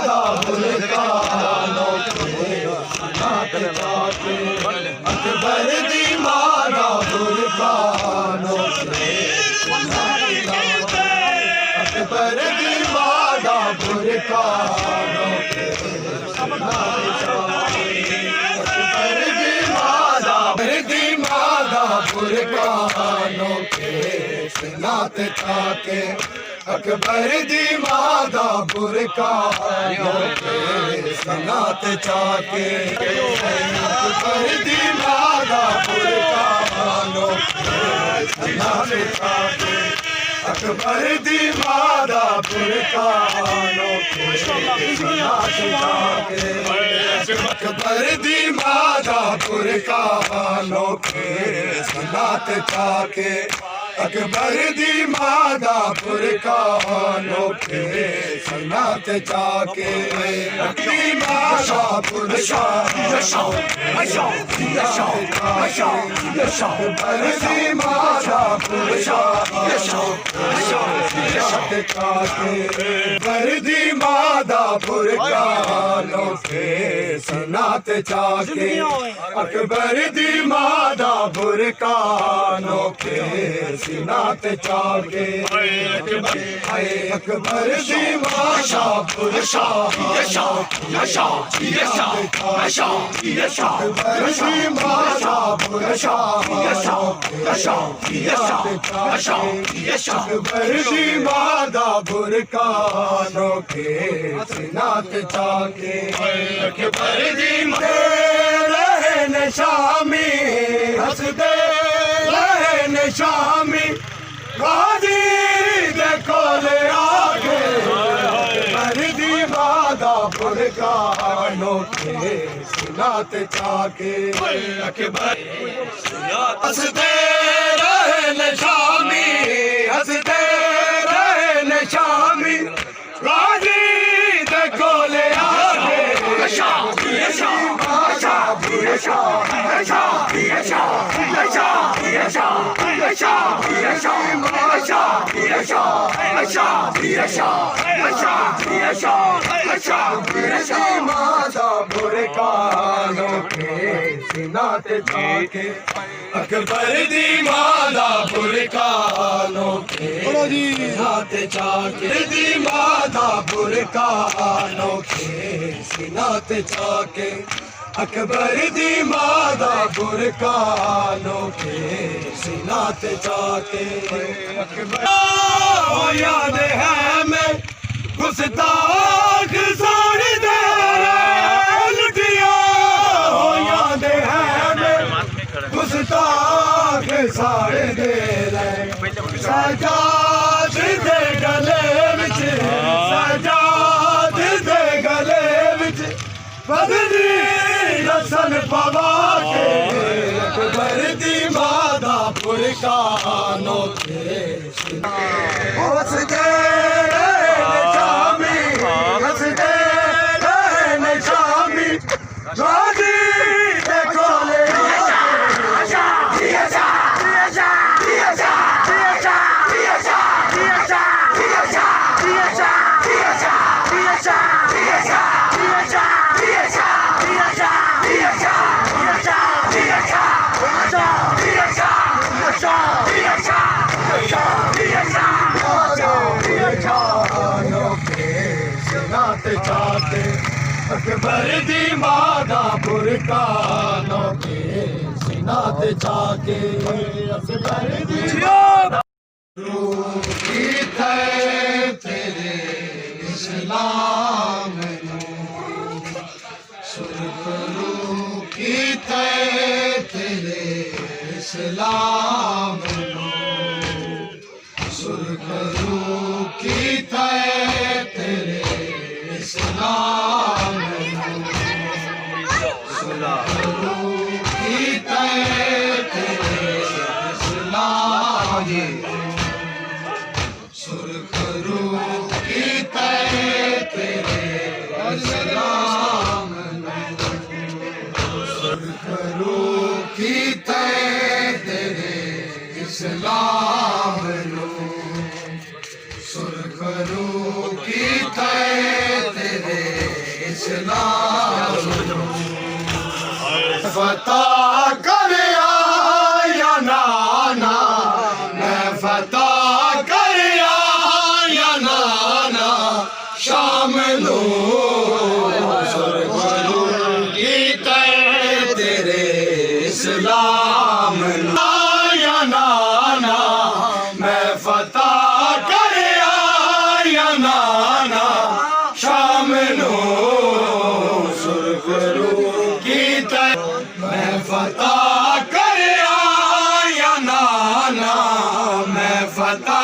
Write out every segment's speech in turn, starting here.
मादा बुरकानों के नात चाके अकबर दी मादा बुरकानों के अकबर दी मादा बुरकानों के बुरकानों के नात चाके अकबर दी मादा बुरकानों के नात चाके अकबर दी मादा बुरकानों के नात चाके अकबर दी मादा बुरकानों के नात चाके अकबर दी मादा बुरकानों के नात चाके अकबर दी मादा बुरकानों के नात चाके अकबर मादा बुरकानों अकबर दी मादा बुरकानों अकबर दी मादा बुरकानों के नात चाके अकबर दी मादा बुरकानों के नात चाके अकबर दी मादा अकबर दी मादा बुरकानों के नात चाके अकबर दी रहन शामी हंसदे रहन शामी गाजी देखो ले आगे अकबर दी मादा बुरकानों के नात चाके अकबर हंसदे रहन शामी हंसदे रहन शामी गाजी देखो ले आगे मादा बुरकानों के नात चाके अकबर दी मादा बुरकानों के नात चाके दी मादा बुरकानों के नात चाके अकबर दी मादा बुरकानों के नात चाके अकबर याद है मैं गुस्ताख साड़ दे लुटिया याद है मैं गुस्ताख साड़ दे सजाद दे गले विच सजाद दे गले विच बदली रसन पवा के अकबर दी मादा बुरकानों के हंसदे रहन शामी हंसदे रहन शामी गाजी देखो ले नात चाके अकबर दी मादा बुरकानों के नात चाके अकबर दी रूही थे तेरे इस्लाम सुरखरू की थे तेरे इस्लाम सुरखरू की थे तेरे इस्लाम सुरखरू की थे तेरे इस्लाम सुरखरू की थे तेरे इस्लाम सुरखरू की थे तेरे इस्लाम सुरखरू इस्लाम फता कर आया नाना मैं फता कर आया नाना शाम नो तेरे इस्लाम आया नाना मैं फता कर आया नाना शाम नो सुरगरू की मैं फता कर आया नाना मैं फता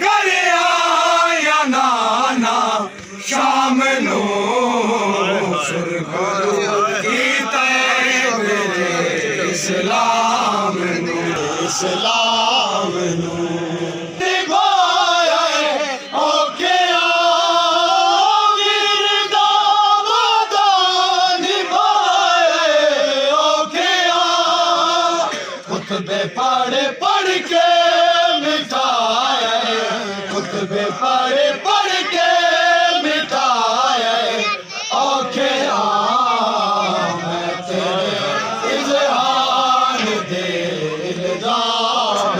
कर आया नाना शाम नो सुरगरू की तेरे इस्लाम नो इस्लाम नो पढ़ पढ़ के मिटाए खुतबे पढ़ के मिटाए औखे मैं तेरे इज़हार दिल जान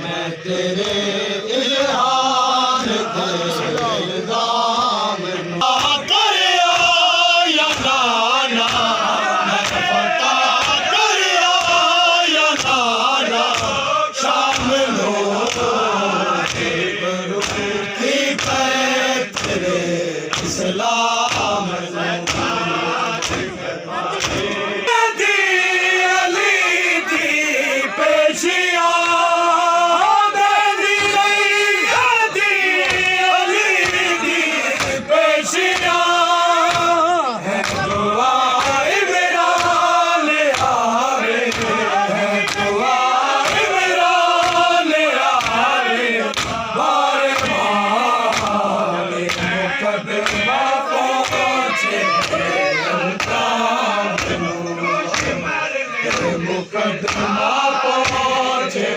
मैं तेरे इज़हार दिल जान कर आया नाना मैं फता इस्लाम दी अली दी पेशिया दी अली दी पेशिया है दुआ इमरान आवे है दुआ इमरान आवे बारे मारे मुकद्दमा पहुंचे मुकद्दमा पहुंचे